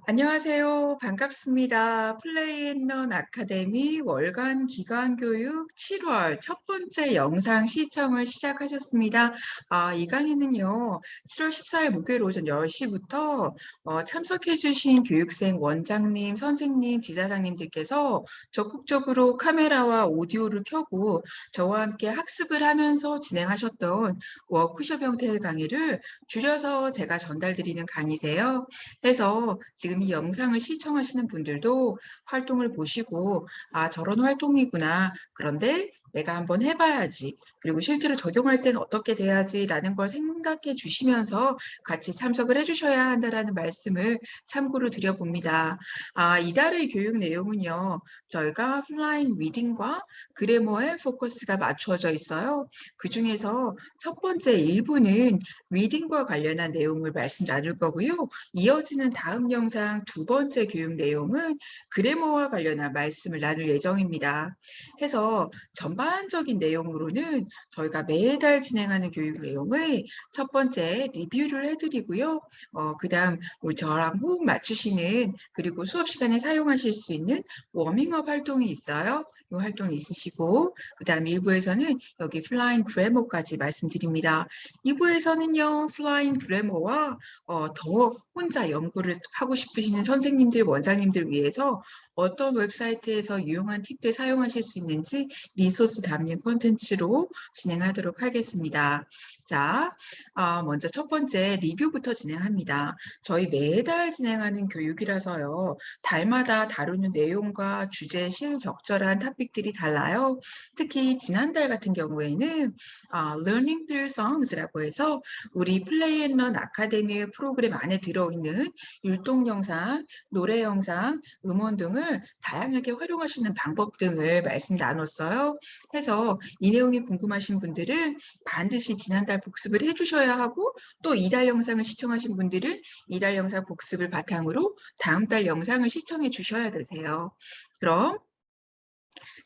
안녕하세요. 반갑습니다. 플레이앤런 아카데미 월간 기간교육 7월 첫 번째 영상 시청을 시작하셨습니다. 이 강의는요, 7월 14일 목요일 오전 10시부터 참석해주신 교육생 원장님, 선생님, 지사장님들께서 적극적으로 카메라와 오디오를 켜고 저와 함께 학습을 하면서 진행하셨던 워크숍 형태의 강의를 줄여서 제가 전달드리는 강의세요. 해서 지금 이 영상을 시청하시는 분들도 활동을 보시고 저런 활동이구나. 그런데 내가 한번 해봐야지. 그리고 실제로 적용할 때는 어떻게 돼야지라는 걸 생각해 주시면서 같이 참석을 해주셔야 한다라는 말씀을 참고로 드려봅니다. 이달의 교육 내용은요. 저희가 플라잉 리딩과 그래머에 포커스가 맞추어져 있어요. 그중에서 첫 번째 일부는 리딩과 관련한 내용을 말씀 나눌 거고요. 이어지는 다음 영상 두 번째 교육 내용은 그래머와 관련한 말씀을 나눌 예정입니다. 해서 전반적인 내용으로는 저희가 매달 진행하는 교육 내용의 첫 번째 리뷰를 해드리고요. 그 다음 저랑 호흡 맞추시는 그리고 수업 시간에 사용하실 수 있는 워밍업 활동이 있어요. 이 활동이 있으시고 그 다음 1부에서는 여기 플라잉 그래머까지 말씀드립니다. 2부에서는요. 플라잉 그래머와 더 혼자 연구를 하고 싶으시는 선생님들, 원장님들 위해서 어떤 웹사이트에서 유용한 팁들 사용하실 수 있는지 리소스 담는 콘텐츠로 진행하도록 하겠습니다. 자, 먼저 첫 번째 리뷰부터 진행합니다. 저희 매달 진행하는 교육이라서요. 달마다 다루는 내용과 주제 시의적절한 토픽들이 달라요. 특히 지난달 같은 경우에는 Learning Through Songs라고 해서 우리 플레이앤런 아카데미의 프로그램 안에 들어있는 율동 영상, 노래 영상, 음원 등을 다양하게 활용하시는 방법 등을 말씀 나눴어요. 해서 이 내용이 궁금하신 분들은 반드시 지난달 복습을 해주셔야 하고 또 이달 영상을 시청하신 분들은 이달 영상 복습을 바탕으로 다음 달 영상을 시청해 주셔야 되세요. 그럼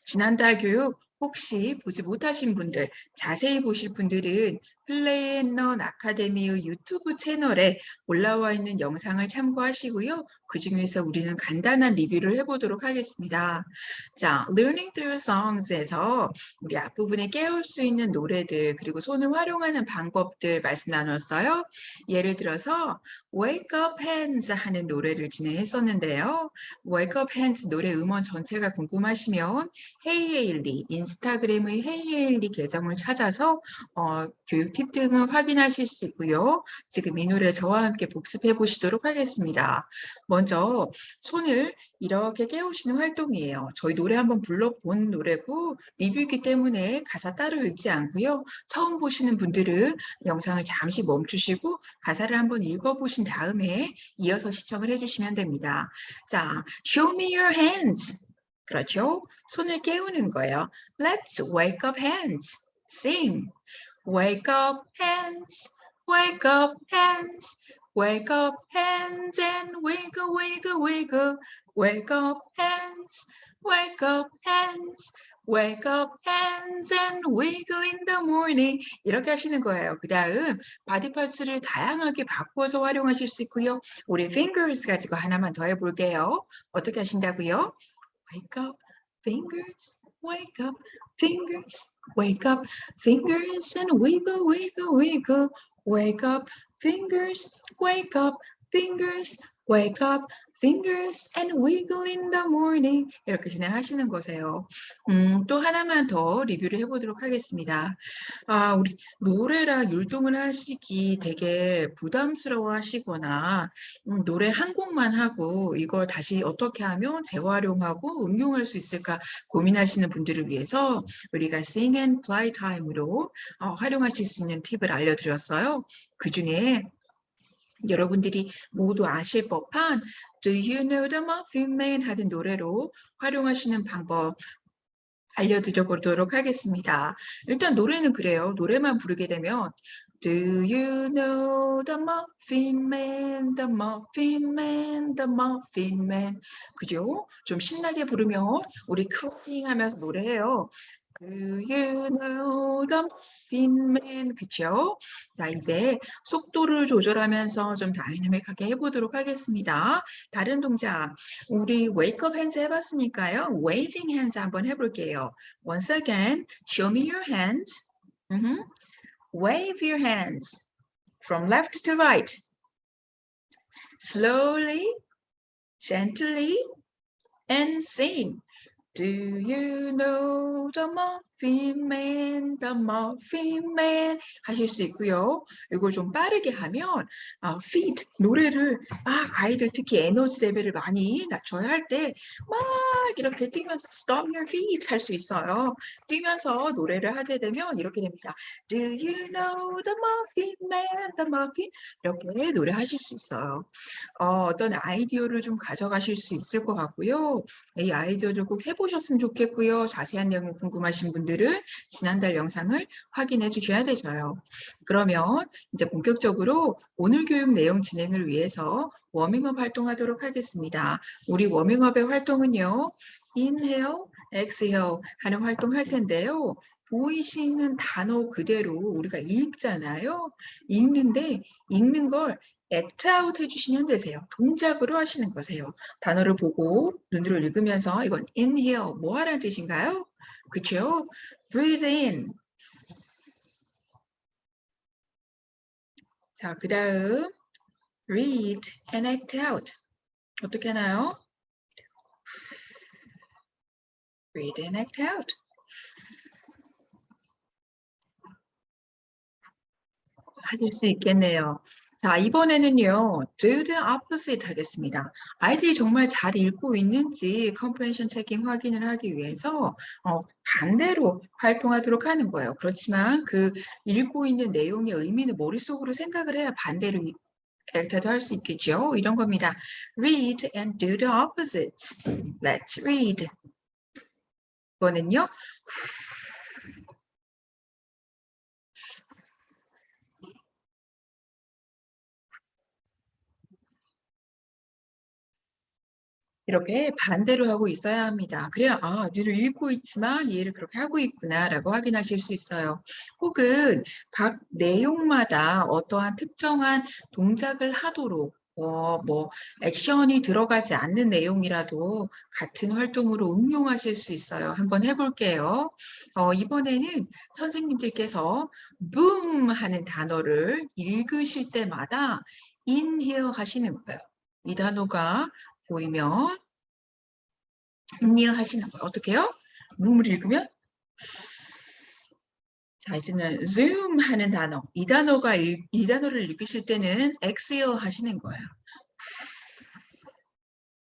지난달 교육 혹시 보지 못하신 분들, 자세히 보실 분들은 플레이앤런 아카데미의 유튜브 채널에 올라와 있는 영상을 참고하시고요. 그 중에서 우리는 간단한 리뷰를 해보도록 하겠습니다. 자, Learning Through Songs에서 우리 앞부분에 깨울 수 있는 노래들 그리고 손을 활용하는 방법들 말씀 나눴어요. 예를 들어서 Wake Up Hands 하는 노래를 진행했었는데요. Wake Up Hands 노래 음원 전체가 궁금하시면 헤이헤일리, 인스타그램의 헤이헤일리 계정을 찾아서 교육 팁 등은 확인하실 수 있고요. 지금 이 노래 저와 함께 복습해 보시도록 하겠습니다. 먼저 손을 이렇게 깨우시는 활동이에요. 저희 노래 한번 불러본 노래고 리뷰이기 때문에 가사 따로 읽지 않고요. 처음 보시는 분들은 영상을 잠시 멈추시고 가사를 한번 읽어보신 다음에 이어서 시청을 해주시면 됩니다. 자, Show me your hands. 그렇죠? 손을 깨우는 거예요. Let's wake up hands. Sing. Wake up hands. Wake up hands. Wake up hands and wiggle, wiggle, wiggle. Wake up hands. Wake up hands. Wake up hands and wiggle in the morning. 이렇게 하시는 거예요. 그 다음 바디 파츠를 다양하게 바꿔서 활용하실 수 있고요. 우리 fingers 가지고 하나만 더 해볼게요. 어떻게 하신다고요? Wake up, fingers, wake up, fingers, wake up, fingers, and wiggle, wiggle, wiggle. Wake up, fingers, wake up, fingers, wake up, fingers, and wiggle in the morning. 이렇게 진행하시는 거세요. 또 하나만 더 리뷰를 해보도록 하겠습니다. 우리 노래랑 율동을 하시기 되게 부담스러워 하시거나 노래 한 곡만 하고 이걸 다시 어떻게 하면 재활용하고 응용할 수 있을까 고민하시는 분들을 위해서 우리가 Sing and Play Time으로 활용하실 수 있는 팁을 알려드렸어요. 그 중에 여러분들이 모두 아실 법한 Do You Know the Muffin Man 하는 노래로 활용하시는 방법 알려드려 보도록 하겠습니다. 일단 노래는 그래요. 노래만 부르게 되면 Do you know the muffin man, the muffin man, the muffin man. 그죠? 좀 신나게 부르면 우리 클래핑 하면서 노래해요. Do you know the Muffin Man? 그쵸? 자, 이제 속도를 조절하면서 좀 다이내믹하게 해보도록 하겠습니다. 다른 동작, 우리 wake up hands 해봤으니까요. waving hands 한번 해볼게요. Once again, show me your hands. Wave your hands from left to right. Slowly, gently, and sing. Do you know the Muffin Man, the Muffin Man 하실 수 있고요. 이걸 좀 빠르게 하면 feet, 노래를 아이들 특히 에너지 레벨을 많이 낮춰야 할 때 막 이렇게 뛰면서 stomp your feet 할 수 있어요. 뛰면서 노래를 하게 되면 이렇게 됩니다. Do you know the Muffin Man, the Muffin? 이렇게 노래하실 수 있어요. 어떤 아이디어를 좀 가져가실 수 있을 것 같고요. 이 아이디어를 꼭 해보셨으면 좋겠고요. 자세한 내용이 궁금하신 분들은 지난달 영상을 확인해 주셔야 되죠. 그러면 이제 본격적으로 오늘 교육 내용 진행을 위해서 워밍업 활동하도록 하겠습니다. 우리 워밍업의 활동은요. inhale, exhale 하는 활동 할 텐데요. 보이시는 단어 그대로 우리가 읽잖아요. 읽는데 읽는 걸 act out 해주시면 되세요. 동작으로 하시는 거세요. 단어를 보고 눈으로 읽으면서 이건 inhale 뭐 하라는 뜻인가요? 그렇죠? breathe in. 자, 그 다음 read and act out. 어떻게 하나요? read and act out. 하실 수 있겠네요. 자, 이번에는요. do the opposite 하겠습니다. 아이들이 정말 잘 읽고 있는지 comprehension checking 확인을 하기 위해서 반대로 활동하도록 하는 거예요. 그렇지만 그 읽고 있는 내용의 의미는 머릿속으로 생각을 해야 반대로 액트도 할 수 있겠죠. 이런 겁니다. read and do the opposites. Let's read. 이번엔요. 이렇게 반대로 하고 있어야 합니다. 그래야 늘 읽고 있지만 얘를 그렇게 하고 있구나라고 확인하실 수 있어요. 혹은 각 내용마다 어떠한 특정한 동작을 하도록 액션이 들어가지 않는 내용이라도 같은 활동으로 응용하실 수 있어요. 한번 해볼게요. 이번에는 선생님들께서 boom 하는 단어를 읽으실 때마다 inhale 하시는 거예요. 이 단어가 보이면 inhale 하시는 거예요. 어떻게 해요? 몸을 읽으면 자, 이제는 zoom 하는 단어. 이 단어를 읽으실 때는 exhale 하시는 거예요.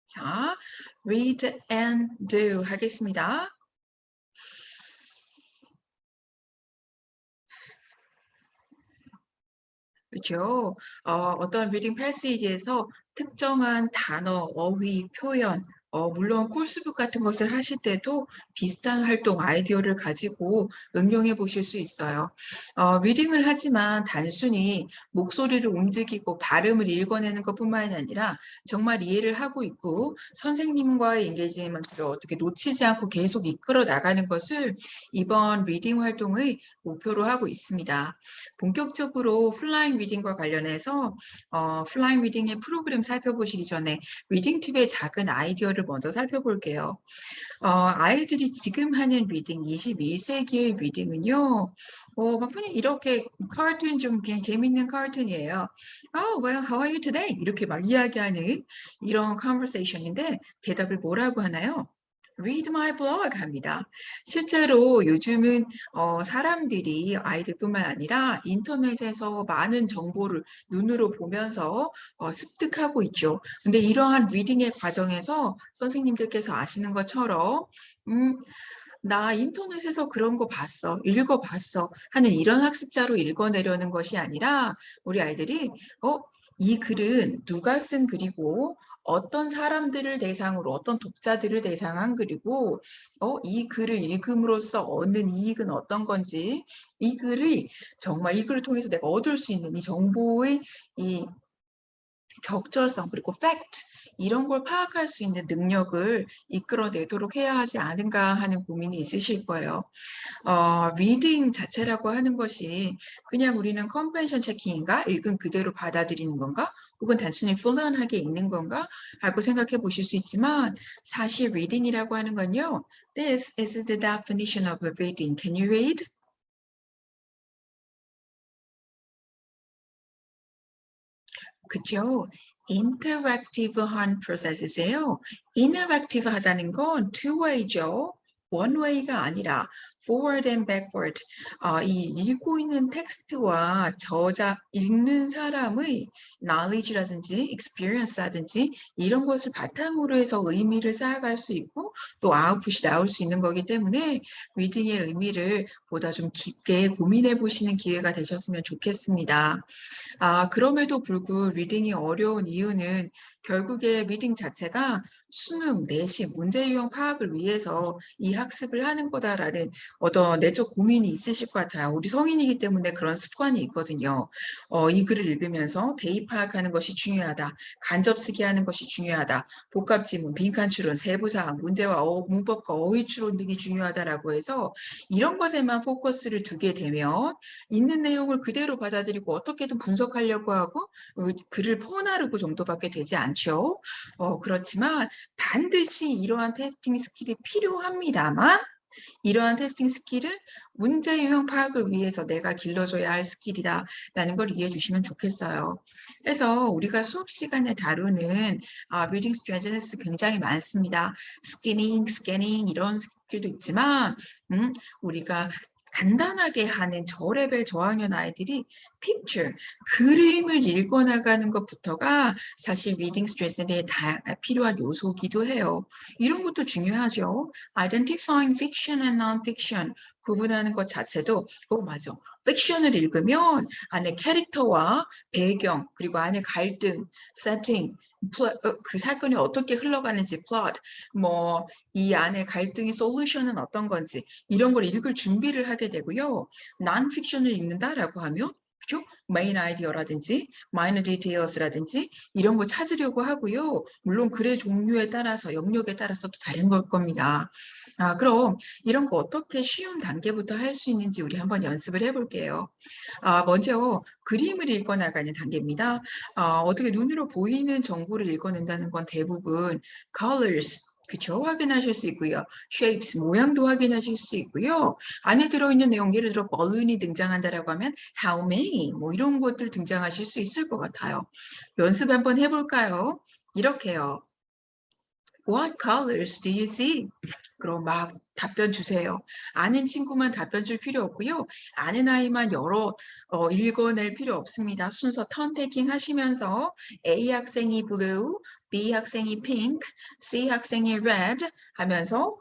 자, read and do 하겠습니다. 그렇죠. 어떤 리딩 패시지에서 특정한 단어, 어휘, 표현, 물론 코र्스북 같은 것을 하실 때도 비슷한 활동, 아이디어를 가지고 응용해 보실 수 있어요. 리딩을 하지만 단순히 목소리를 움직이고 발음을 읽어내는 것뿐만이 아니라 정말 이해를 하고 있고 선생님과의 인게이지먼트를 어떻게 놓치지 않고 계속 이끌어 나가는 것을 이번 리딩 활동의 목표로 하고 있습니다. 본격적으로 플라잉 리딩과 관련해서 플라잉 리딩의 프로그램 살펴보시기 전에 리딩 팁의 작은 아이디어를 먼저 살펴볼게요. 아이들이 지금 하는 리딩, 21세기의 리딩은요. 막 그냥 이렇게 카툰 좀 그냥 재밌는 카툰이에요. Well, how are you today? 이렇게 막 이야기하는 이런 conversation인데 대답을 뭐라고 하나요? Read my blog 합니다. 실제로 요즘은 사람들이 아이들뿐만 아니라 인터넷에서 많은 정보를 눈으로 보면서 습득하고 있죠. 근데 이러한 리딩의 과정에서 선생님들께서 아시는 것처럼 나 인터넷에서 그런 거 봤어, 읽어봤어 하는 이런 학습자로 읽어내려는 것이 아니라 우리 아이들이 이 글은 누가 쓴 글이고 어떤 사람들을 대상으로 어떤 독자들을 대상한 글이고 이 글을 읽음으로써 얻는 이익은 어떤 건지 이 글을 정말 이 글을 통해서 내가 얻을 수 있는 이 정보의 이 적절성 그리고 fact 이런 걸 파악할 수 있는 능력을 이끌어내도록 해야 하지 않은가 하는 고민이 있으실 거예요. 리딩 자체라고 하는 것이 그냥 우리는 컨벤션 체킹인가? 읽은 그대로 받아들이는 건가? 혹은 단순히 플루언하게 읽는 건가? 하고 생각해 보실 수 있지만 사실 리딩이라고 하는 건요. This is the definition of a reading. Can you read? 그죠? 인터랙티브한 프로세스예요. 인터랙티브하다는 건 two way죠. one way가 아니라 forward and backward. 이 읽고 있는 텍스트와 저자 읽는 사람의 knowledge라든지 experience라든지 이런 것을 바탕으로 해서 의미를 쌓아갈 수 있고 또 아웃풋이 나올 수 있는 거기 때문에 리딩의 의미를 보다 좀 깊게 고민해 보시는 기회가 되셨으면 좋겠습니다. 그럼에도 불구하고 리딩이 어려운 이유는 결국에 리딩 자체가 수능, 내신, 문제 유형 파악을 위해서 이 학습을 하는 거다라는 어떤 내적 고민이 있으실 것 같아요. 우리 성인이기 때문에 그런 습관이 있거든요. 이 글을 읽으면서 대입 파악하는 것이 중요하다. 간접쓰기 하는 것이 중요하다. 복합 지문, 빈칸 추론, 세부사항, 문제와 문법과 어휘 추론 등이 중요하다라고 해서 이런 것에만 포커스를 두게 되면 있는 내용을 그대로 받아들이고 어떻게든 분석하려고 하고 글을 퍼나르고 정도밖에 되지 않죠. 그렇지만 반드시 이러한 테스팅 스킬이 필요합니다만 이러한 테스팅 스킬은 문제 유형 파악을 위해서 내가 길러줘야 할 스킬이다라는 걸 이해해 주시면 좋겠어요. 그래서 우리가 수업 시간에 다루는 리딩 스트레스는 굉장히 많습니다. 스키밍, 스캐닝 이런 스킬도 있지만 우리가 간단하게 하는 저레벨 저학년 아이들이 picture, 그림을 읽어나가는 것부터가 사실 리딩 스트레스에 필요한 요소기도 해요. 이런 것도 중요하죠. Identifying fiction and non-fiction 구분하는 것 자체도 맞아. 픽션을 읽으면 안에 캐릭터와 배경 그리고 안에 갈등, 세팅, 그 사건이 어떻게 흘러가는지 플롯, 이 안에 갈등의 솔루션은 어떤 건지 이런 걸 읽을 준비를 하게 되고요. non-fiction을 읽는다라고 하면 그죠? 메인 아이디어라든지 마이너 디테일스라든지 이런 거 찾으려고 하고요. 물론 글의 종류에 따라서 영역에 따라서 또 다른 걸 겁니다. 그럼 이런 거 어떻게 쉬운 단계부터 할 수 있는지 우리 한번 연습을 해볼게요. 먼저 그림을 읽어나가는 단계입니다. 어떻게 눈으로 보이는 정보를 읽어낸다는 건 대부분 colors, 그쵸? 확인하실 수 있고요. shapes, 모양도 확인하실 수 있고요. 안에 들어있는 내용, 예를 들어 balloon이 등장한다라고 하면 how many, 이런 것들 등장하실 수 있을 것 같아요. 연습 한번 해볼까요? 이렇게요. What colors do you see? 그럼 막 답변 주세요. 아는 친구만 답변 줄 필요 없고요. 아는 아이만 여러 읽어낼 필요 없습니다. 순서 턴 테이킹 하시면서 A 학생이 blue, B 학생이 pink, C 학생이 red 하면서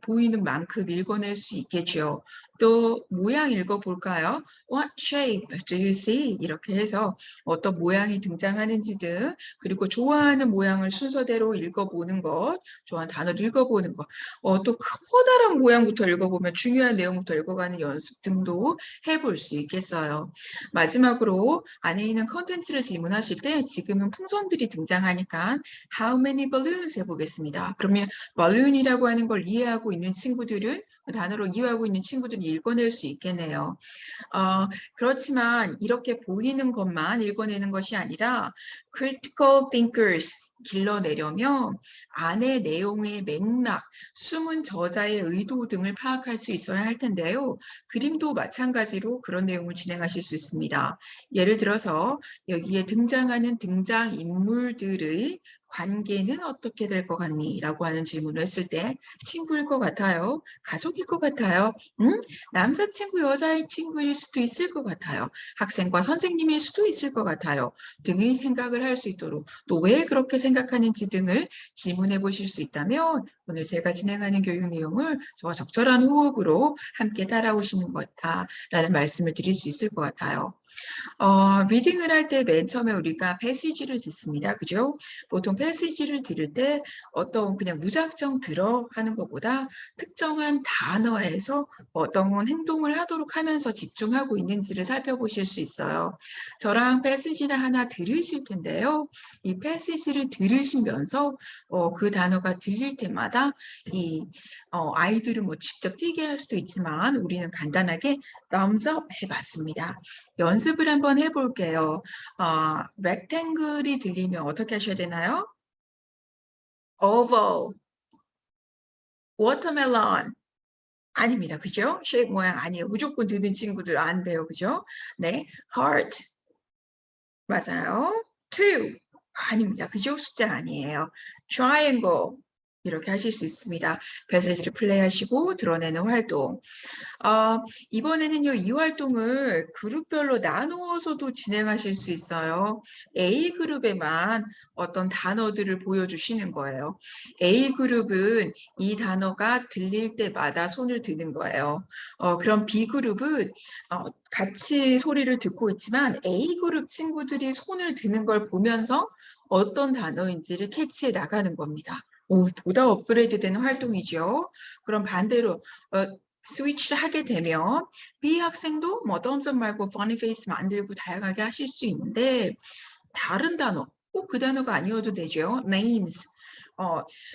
보이는 만큼 읽어낼 수 있겠죠. 또 모양 읽어볼까요? What shape do you see? 이렇게 해서 어떤 모양이 등장하는지 등 그리고 좋아하는 모양을 순서대로 읽어보는 것, 좋아하는 단어를 읽어보는 것, 또 커다란 모양부터 읽어보면 중요한 내용부터 읽어가는 연습 등도 해볼 수 있겠어요. 마지막으로 안에 있는 컨텐츠를 질문하실 때 지금은 풍선들이 등장하니까 How many balloons 해보겠습니다. 그러면 balloon이라고 하는 걸 이해하고 있는 친구들은 그 단어로 이해하고 있는 친구들이 읽어낼 수 있겠네요. 그렇지만 이렇게 보이는 것만 읽어내는 것이 아니라 critical thinkers 길러내려면 안의 내용의 맥락, 숨은 저자의 의도 등을 파악할 수 있어야 할 텐데요. 그림도 마찬가지로 그런 내용을 진행하실 수 있습니다. 예를 들어서 여기에 등장하는 등장인물들의 관계는 어떻게 될 것 같니? 라고 하는 질문을 했을 때 친구일 것 같아요? 가족일 것 같아요? 남자친구, 여자친구일 수도 있을 것 같아요. 학생과 선생님일 수도 있을 것 같아요. 등의 생각을 할 수 있도록 또 왜 그렇게 생각하는지 등을 질문해 보실 수 있다면 오늘 제가 진행하는 교육 내용을 저와 적절한 호흡으로 함께 따라오시는 것 같다라는 말씀을 드릴 수 있을 것 같아요. 리딩을 할 때 맨 처음에 우리가 패시지를 듣습니다. 그죠? 보통 패시지를 들을 때 어떤 그냥 무작정 들어 하는 것보다 특정한 단어에서 어떤 행동을 하도록 하면서 집중하고 있는지를 살펴보실 수 있어요. 저랑 패시지를 하나 들으실 텐데요. 이 패시지를 들으시면서 그 단어가 들릴 때마다 이 아이들은 뭐 직접 뛰게 할 수도 있지만 우리는 간단하게 thumbs up 해봤습니다. 연습을 한번 해볼게요. rectangle이 들리면 어떻게 하셔야 되나요? oval, watermelon. 아닙니다. 그죠? shape 모양 아니에요. 무조건 듣는 친구들 안 돼요. 그죠? 네. heart. 맞아요. two. 아닙니다. 그죠? 숫자 아니에요. triangle. 이렇게 하실 수 있습니다. 배세지를 플레이하시고 드러내는 활동. 이번에는요, 이 활동을 그룹별로 나누어서도 진행하실 수 있어요. A그룹에만 어떤 단어들을 보여주시는 거예요. A그룹은 이 단어가 들릴 때마다 손을 드는 거예요. 그럼 B그룹은 같이 소리를 듣고 있지만 A그룹 친구들이 손을 드는 걸 보면서 어떤 단어인지를 캐치해 나가는 겁니다. 보다 업그레이드되는 활동이죠. 그럼 반대로 스위치를 하게 되면 B 학생도 뭐 thumbs up 말고 funny face 만들고 다양하게 하실 수 있는데 다른 단어, 꼭 그 단어가 아니어도 되죠. names,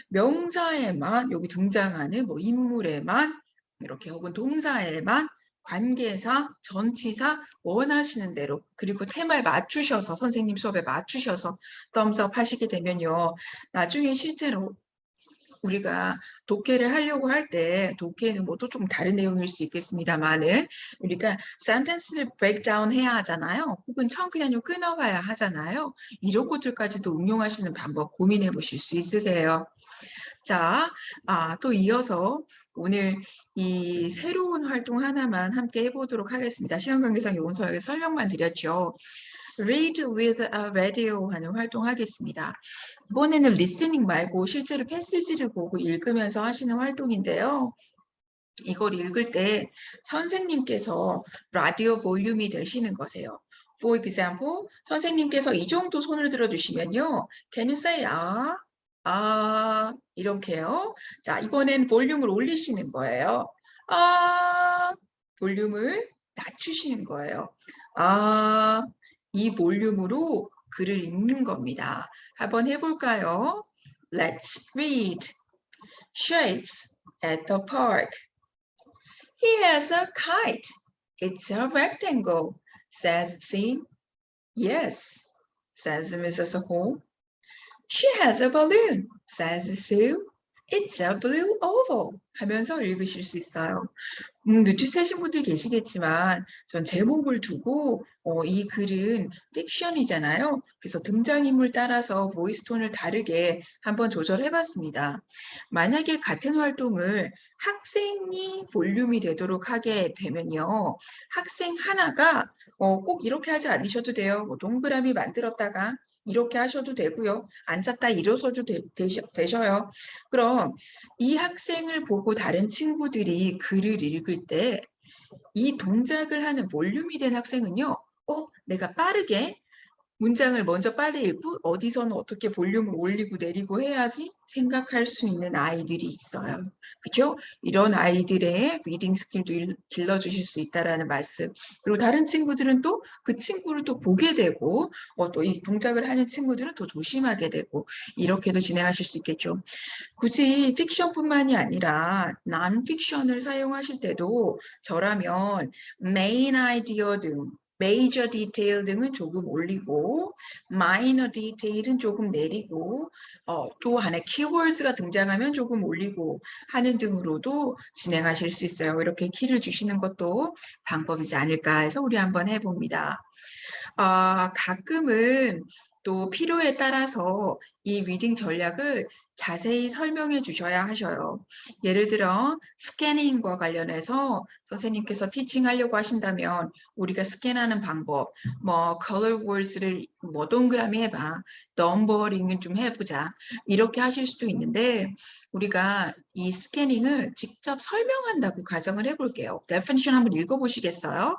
명사에만 여기 등장하는 뭐 인물에만 이렇게 혹은 동사에만 관계사, 전치사 원하시는 대로 그리고 테마에 맞추셔서 선생님 수업에 맞추셔서 thumbs up 하시게 되면요. 나중에 실제로 우리가 독해를 하려고 할 때 독해는 뭐 또 좀 다른 내용일 수 있겠습니다만은 우리가 sentence를 break down 해야 하잖아요. 혹은 청그냥 끊어가야 하잖아요. 이런 것들까지도 응용하시는 방법 고민해 보실 수 있으세요. 자, 또 이어서 오늘 이 새로운 활동 하나만 함께 해보도록 하겠습니다. 시간 관계상 요원서에게 설명만 드렸죠. Read with a radio 하는 활동 하겠습니다. 이번에는 리스닝 말고 실제로 패시지를 보고 읽으면서 하시는 활동인데요. 이걸 읽을 때 선생님께서 라디오 볼륨이 되시는 거세요. For example, 선생님께서 이 정도 손을 들어주시면요. Can you say 이렇게요. 자, 이번엔 볼륨을 올리시는 거예요. 볼륨을 낮추시는 거예요. 이 볼륨으로 글을 읽는 겁니다. 한번 해볼까요? Let's read. Shapes at the park. He has a kite. It's a rectangle, says C. Yes, says Mrs. Hall. She has a balloon, says Sue. It's a blue oval 하면서 읽으실 수 있어요. 눈치채신 분들 계시겠지만 전 제목을 두고 이 글은 픽션이잖아요. 그래서 등장인물 따라서 보이스 톤을 다르게 한번 조절해봤습니다. 만약에 같은 활동을 학생이 볼륨이 되도록 하게 되면요. 학생 하나가 꼭 이렇게 하지 않으셔도 돼요. 뭐 동그라미 만들었다가 이렇게 하셔도 되고요. 앉았다 일어서도 되셔요. 그럼 이 학생을 보고 다른 친구들이 글을 읽을 때 이 동작을 하는 볼륨이 된 학생은요. 내가 빠르게 문장을 먼저 빨리 읽고 어디서는 어떻게 볼륨을 올리고 내리고 해야지 생각할 수 있는 아이들이 있어요. 그죠? 이런 아이들의 리딩 스킬도 길러주실 수 있다라는 말씀. 그리고 다른 친구들은 또 그 친구를 또 보게 되고 또 이 동작을 하는 친구들은 또 조심하게 되고 이렇게도 진행하실 수 있겠죠. 굳이 픽션뿐만이 아니라 non-fiction을 사용하실 때도 저라면 main idea 등 major detail 등은 조금 올리고 minor detail은 조금 내리고 또 하나의 keywords가 등장하면 조금 올리고 하는 등으로도 진행하실 수 있어요. 이렇게 키를 주시는 것도 방법이지 않을까 해서 우리 한번 해봅니다. 가끔은 또 필요에 따라서 이 리딩 전략을 자세히 설명해 주셔야 하셔요. 예를 들어 스캐닝과 관련해서 선생님께서 티칭하려고 하신다면 우리가 스캔하는 방법, 뭐 color words를 뭐 동그라미 해봐, 넘버링을 좀 해보자 이렇게 하실 수도 있는데 우리가 이 스캐닝을 직접 설명한다고 가정을 해볼게요. definition 한번 읽어보시겠어요?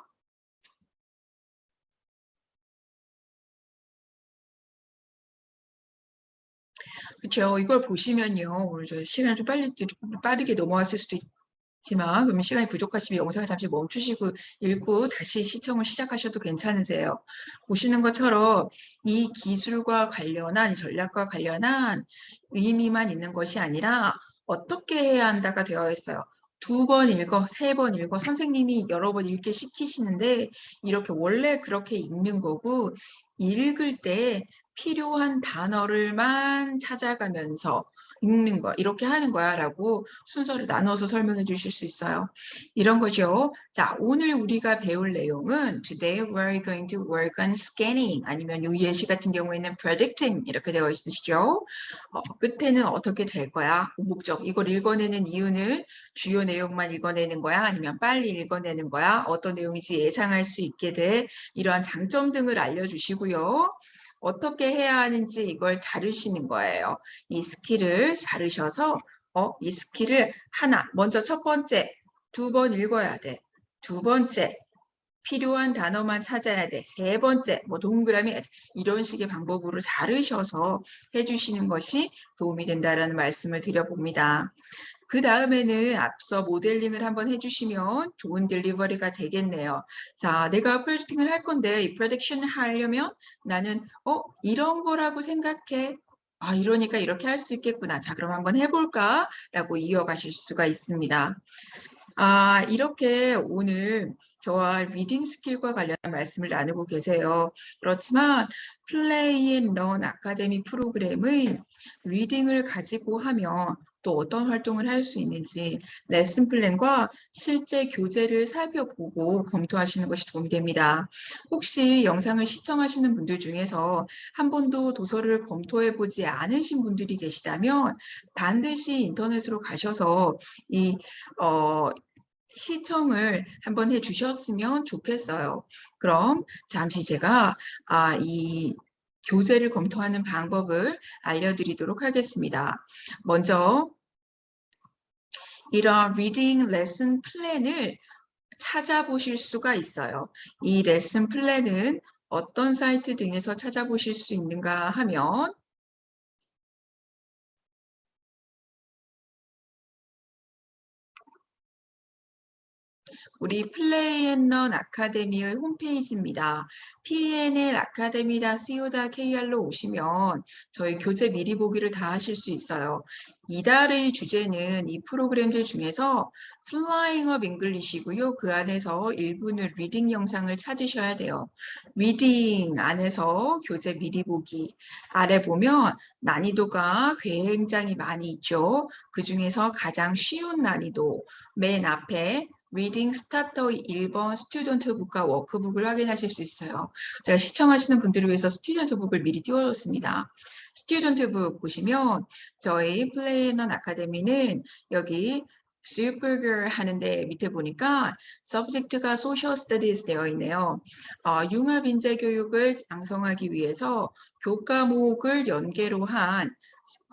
그쵸. 이걸 보시면요. 오늘 저 시간을 좀 빠르게 넘어왔을 수도 있지만, 그러면 시간이 부족하시면 영상을 잠시 멈추시고 읽고 다시 시청을 시작하셔도 괜찮으세요. 보시는 것처럼 이 기술과 관련한, 이 전략과 관련한 의미만 있는 것이 아니라 어떻게 해야 한다가 되어 있어요. 2번 읽어, 3번 읽어, 선생님이 여러 번 읽게 시키시는데 이렇게 원래 그렇게 읽는 거고, 읽을 때 필요한 단어를만 찾아가면서 읽는 거야. 이렇게 하는 거야 라고 순서를 나눠서 설명해 주실 수 있어요. 이런 거죠. 자, 오늘 우리가 배울 내용은 Today we're going to work on scanning 아니면 이 예시 같은 경우에는 predicting 이렇게 되어 있으시죠. 끝에는 어떻게 될 거야? 목적. 이걸 읽어내는 이유는 주요 내용만 읽어내는 거야? 아니면 빨리 읽어내는 거야? 어떤 내용인지 예상할 수 있게 돼? 이러한 장점 등을 알려주시고요. 어떻게 해야 하는지 이걸 다루시는 거예요. 이 스킬을 다루셔서 이 스킬을 하나, 먼저 첫 번째, 2번 읽어야 돼. 2번째, 필요한 단어만 찾아야 돼. 3번째, 뭐 동그라미 이런 식의 방법으로 다루셔서 해주시는 것이 도움이 된다라는 말씀을 드려봅니다. 그 다음에는 앞서 모델링을 한번 해주시면 좋은 딜리버리가 되겠네요. 자, 내가 프로젝팅을 할 건데 이 프로젝션을 하려면 나는 이런 거라고 생각해. 아, 이러니까 이렇게 할 수 있겠구나. 자, 그럼 한번 해볼까? 라고 이어가실 수가 있습니다. 아, 이렇게 오늘 저와 리딩 스킬과 관련한 말씀을 나누고 계세요. 그렇지만 플레이 앤 런 아카데미 프로그램의 리딩을 가지고 하면 또 어떤 활동을 할 수 있는지 레슨 플랜과 실제 교재를 살펴보고 검토하시는 것이 도움이 됩니다. 혹시 영상을 시청하시는 분들 중에서 한 번도 도서를 검토해 보지 않으신 분들이 계시다면 반드시 인터넷으로 가셔서 이 시청을 한번 해주셨으면 좋겠어요. 그럼 잠시 제가 이 교재를 검토하는 방법을 알려드리도록 하겠습니다. 먼저 이런 리딩 레슨 플랜을 찾아보실 수가 있어요. 이 레슨 플랜은 어떤 사이트 등에서 찾아보실 수 있는가 하면 우리 플레이앤런 아카데미의 홈페이지입니다. plnlacademy.co.kr로 오시면 저희 교재 미리 보기를 다 하실 수 있어요. 이달의 주제는 이 프로그램들 중에서 Flying Up English이고요. 그 안에서 일부는 리딩 영상을 찾으셔야 돼요. 리딩 안에서 교재 미리 보기 아래 보면 난이도가 굉장히 많이 있죠. 그 중에서 가장 쉬운 난이도 맨 앞에 리딩 스타터의 1번 스튜던트 북과 워크북을 확인하실 수 있어요. 제가 시청하시는 분들을 위해서 스튜던트 북을 미리 띄워줬습니다. 스튜던트 북 보시면 저희 플레이넌 아카데미는 여기 슈퍼걸 하는데 밑에 보니까 서브젝트가 소셜 스터디스 되어 있네요. 융합 인재 교육을 양성하기 위해서 교과목을 연계로 한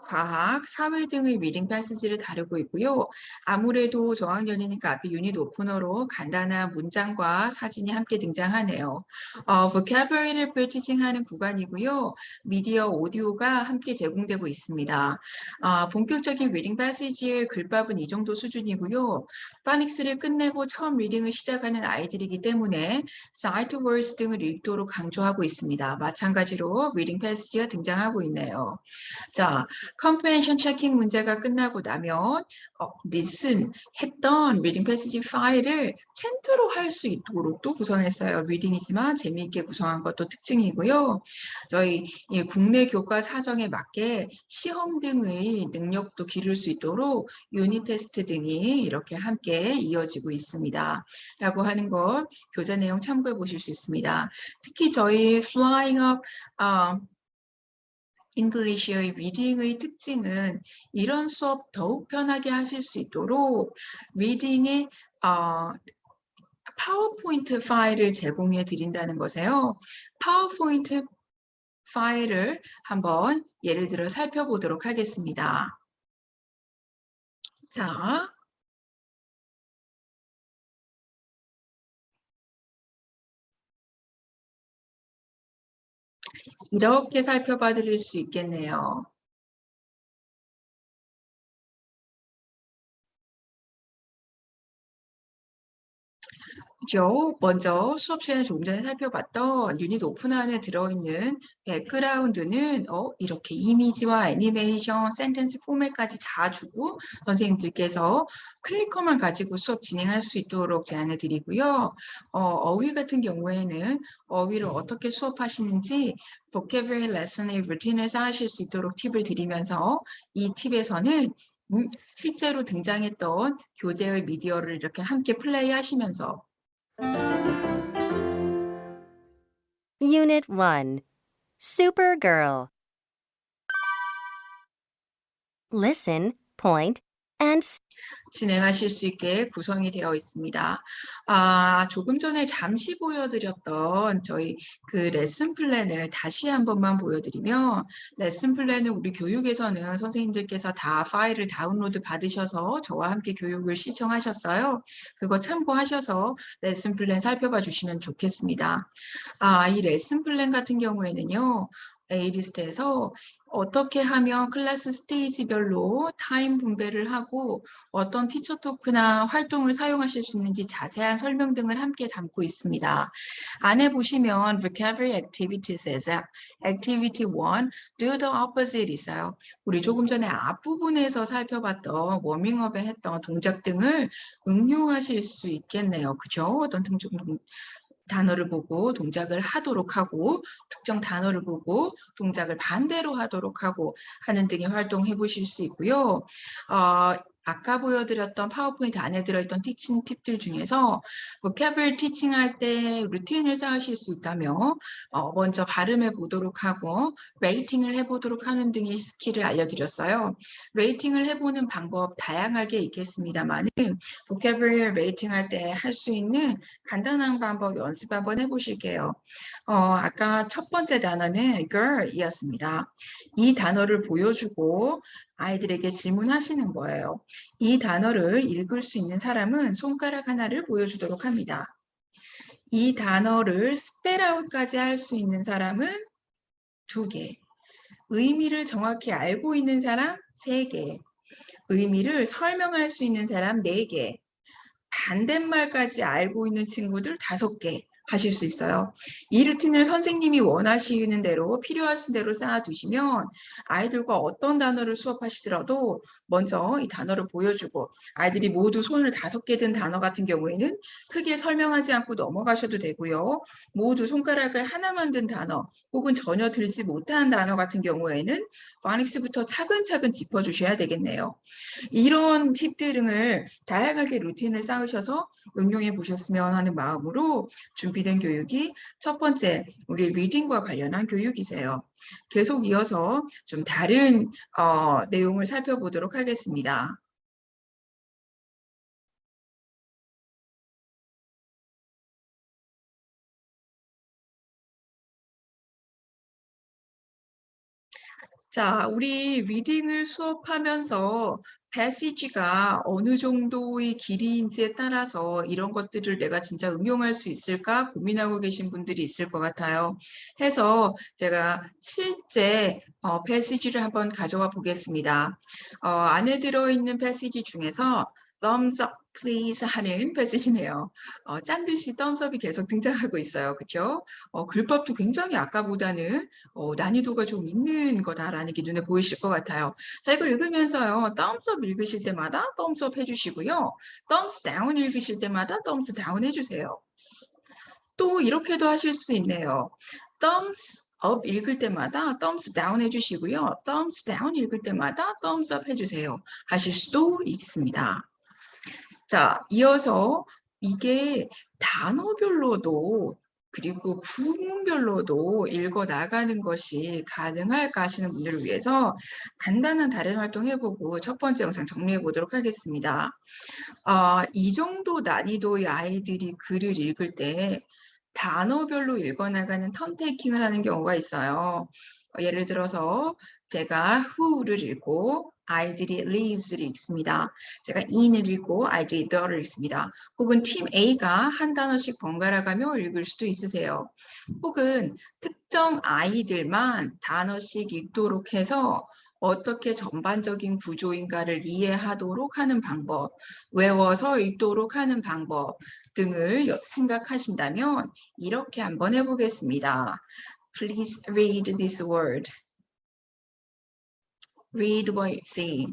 과학, 사회 등의 리딩 패시지를 다루고 있고요. 아무래도 저학년이니까 앞에 유닛 오프너로 간단한 문장과 사진이 함께 등장하네요. vocabulary를 프랙티싱하는 구간이고요. 미디어 오디오가 함께 제공되고 있습니다. 본격적인 리딩 패시지의 글밥은 이 정도 수준이고요. 파닉스를 끝내고 처음 리딩을 시작하는 아이들이기 때문에 사이트 월스 등을 읽도록 강조하고 있습니다. 마찬가지로 리딩 패시지가 등장하고 있네요. 자, 컴프레hen션 체킹 문제가 끝나고 나면 리슨 했던 리딩 패시지 파일을 챈트로 할 수 있도록 또 구성했어요. 리딩이지만 재미있게 구성한 것도 특징이고요. 저희 국내 교과 사정에 맞게 시험 등의 능력도 기를 수 있도록 유닛 테스트 등이 이렇게 함께 이어지고 있습니다. 라고 하는 걸 교재 내용 참고해 보실 수 있습니다. 특히 저희 Flying Up 잉글리시의 리딩의 특징은 이런 수업 더욱 편하게 하실 수 있도록 리딩의 파워포인트 파일을 제공해 드린다는 것이에요. 파워포인트 파일을 한번 예를 들어 살펴보도록 하겠습니다. 자, 이렇게 살펴봐 드릴 수 있겠네요. 그죠? 먼저 수업 시간에 조금 전에 살펴봤던 유닛 오픈 안에 들어있는 백그라운드는 이렇게 이미지와 애니메이션, 센텐스 포맷까지 다 주고 선생님들께서 클리커만 가지고 수업 진행할 수 있도록 제안해 드리고요. 어휘 같은 경우에는 어휘를 어떻게 수업하시는지 vocabulary lesson의 루틴을 쌓으실 수 있도록 팁을 드리면서 이 팁에서는 실제로 등장했던 교재의 미디어를 이렇게 함께 플레이하시면서 Unit 1. Supergirl. Listen, point, and 진행하실 수 있게 구성이 되어 있습니다. 조금 전에 잠시 보여드렸던 저희 그 레슨 플랜을 다시 한 번만 보여드리면 레슨 플랜은 우리 교육에서는 선생님들께서 다 파일을 다운로드 받으셔서 저와 함께 교육을 시청하셨어요. 그거 참고하셔서 레슨 플랜 살펴봐 주시면 좋겠습니다. 이 레슨 플랜 같은 경우에는요. A리스트에서 어떻게 하면 클래스 스테이지별로 타임 분배를 하고 어떤 티처 토크나 활동을 사용하실 수 있는지 자세한 설명 등을 함께 담고 있습니다. 안에 보시면 Vocabulary Activities에서 Activity 1, Do the Opposite 있어요. 우리 조금 전에 앞부분에서 살펴봤던 워밍업에 했던 동작 등을 응용하실 수 있겠네요. 그죠? 어떤 단어를 보고 동작을 하도록 하고 특정 단어를 보고 동작을 반대로 하도록 하고 하는 등의 활동해 보실 수 있고요. 아까 보여드렸던 파워포인트 안에 들어있던 티칭 팁들 중에서 vocabulary 티칭할 때 루틴을 쌓으실 수 있다면 먼저 발음해 보도록 하고 레이팅을 해보도록 하는 등의 스킬을 알려드렸어요. 레이팅을 해보는 방법 다양하게 있겠습니다만 vocabulary 레이팅할 때 할 수 있는 간단한 방법 연습 한번 해보실게요. 아까 첫 번째 단어는 girl이었습니다. 이 단어를 보여주고 아이들에게 질문하시는 거예요. 이 단어를 읽을 수 있는 사람은 손가락 하나를 보여주도록 합니다. 이 단어를 스펠아웃까지 할 수 있는 사람은 2개. 의미를 정확히 알고 있는 사람 3개. 의미를 설명할 수 있는 사람 4개. 반대말까지 알고 있는 친구들 5개 하실 수 있어요. 이 루틴을 선생님이 원하시는 대로 필요하신 대로 쌓아두시면 아이들과 어떤 단어를 수업하시더라도 먼저 이 단어를 보여주고 아이들이 모두 손을 5개 든 단어 같은 경우에는 크게 설명하지 않고 넘어가셔도 되고요. 모두 손가락을 하나만 든 단어 혹은 전혀 들지 못한 단어 같은 경우에는 파닉스부터 차근차근 짚어주셔야 되겠네요. 이런 팁들 등을 다양하게 루틴을 쌓으셔서 응용해 보셨으면 하는 마음으로 준비된 교육이 첫 번째 우리 리딩과 관련한 교육이세요. 계속 이어서 좀 다른 내용을 살펴보도록 하겠습니다. 자, 우리 리딩을 수업하면서 패시지가 어느 정도의 길이인지에 따라서 이런 것들을 내가 진짜 응용할 수 있을까 고민하고 계신 분들이 있을 것 같아요. 해서 제가 실제 패시지를 한번 가져와 보겠습니다. 안에 들어있는 패시지 중에서 thumbs up please 하는 패시지네요. 짠 듯이 thumbs up이 계속 등장하고 있어요. 그렇죠? 글법도 굉장히 아까보다는 난이도가 좀 있는 거다라는 게 눈에 보이실 것 같아요. 자, 이걸 읽으면서요. thumbs up 읽으실 때마다 thumbs up 해주시고요. thumbs down 읽으실 때마다 thumbs down 해주세요. 또 이렇게도 하실 수 있네요. thumbs up 읽을 때마다 thumbs down 해주시고요. thumbs down 읽을 때마다 thumbs up 해주세요. 하실 수도 있습니다. 자, 이어서 이게 단어별로도 그리고 구문별로도 읽어 나가는 것이 가능할까 하시는 분들을 위해서 간단한 다른 활동 해보고 첫 번째 영상 정리해 보도록 하겠습니다. 이 정도 난이도의 아이들이 글을 읽을 때 단어별로 읽어 나가는 턴 테이킹을 하는 경우가 있어요. 예를 들어서 제가 who를 읽고 아이들이 lives를 읽습니다. 제가 in을 읽고 아이들이 the를 읽습니다. 혹은 팀 A가 한 단어씩 번갈아 가며 읽을 수도 있으세요. 혹은 특정 아이들만 단어씩 읽도록 해서 어떻게 전반적인 구조인가를 이해하도록 하는 방법, 외워서 읽도록 하는 방법, 등을 생각하신다면 이렇게 한번 해보겠습니다. Please read this word. Read what you see.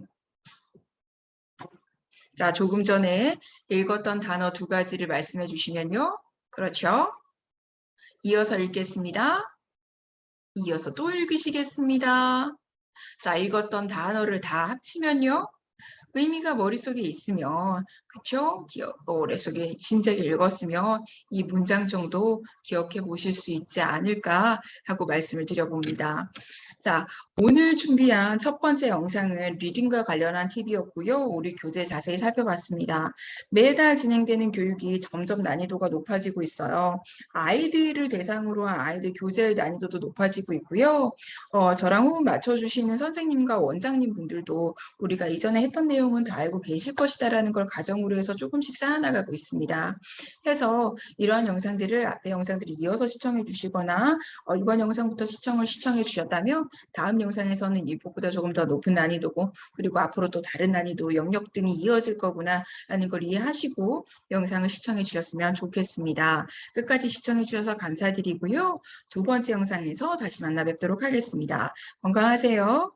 자, 조금 전에 읽었던 단어 두 가지를 말씀해 주시면요. 그렇죠? 이어서 읽겠습니다. 이어서 또 읽으시겠습니다. 자, 읽었던 단어를 다 합치면요. 의미가 머릿속에 있으면, 그쵸? 머릿속에 진작에 읽었으면 이 문장 정도 기억해 보실 수 있지 않을까 하고 말씀을 드려봅니다. 자, 오늘 준비한 첫 번째 영상은 리딩과 관련한 팁이었고요. 우리 교재 자세히 살펴봤습니다. 매달 진행되는 교육이 점점 난이도가 높아지고 있어요. 아이들을 대상으로 한 아이들 교재의 난이도도 높아지고 있고요. 저랑 호흡 맞춰주시는 선생님과 원장님 분들도 우리가 이전에 했던 내용은 다 알고 계실 것이다라는 걸 가정으로 해서 조금씩 쌓아나가고 있습니다. 해서 이러한 영상들을 앞에 영상들이 이어서 시청해 주시거나 이번 영상부터 시청해 주셨다면 다음 영상에서는 이것보다 조금 더 높은 난이도고 그리고 앞으로 또 다른 난이도 영역 등이 이어질 거구나라는 걸 이해하시고 영상을 시청해 주셨으면 좋겠습니다. 끝까지 시청해 주셔서 감사드리고요. 두 번째 영상에서 다시 만나 뵙도록 하겠습니다. 건강하세요.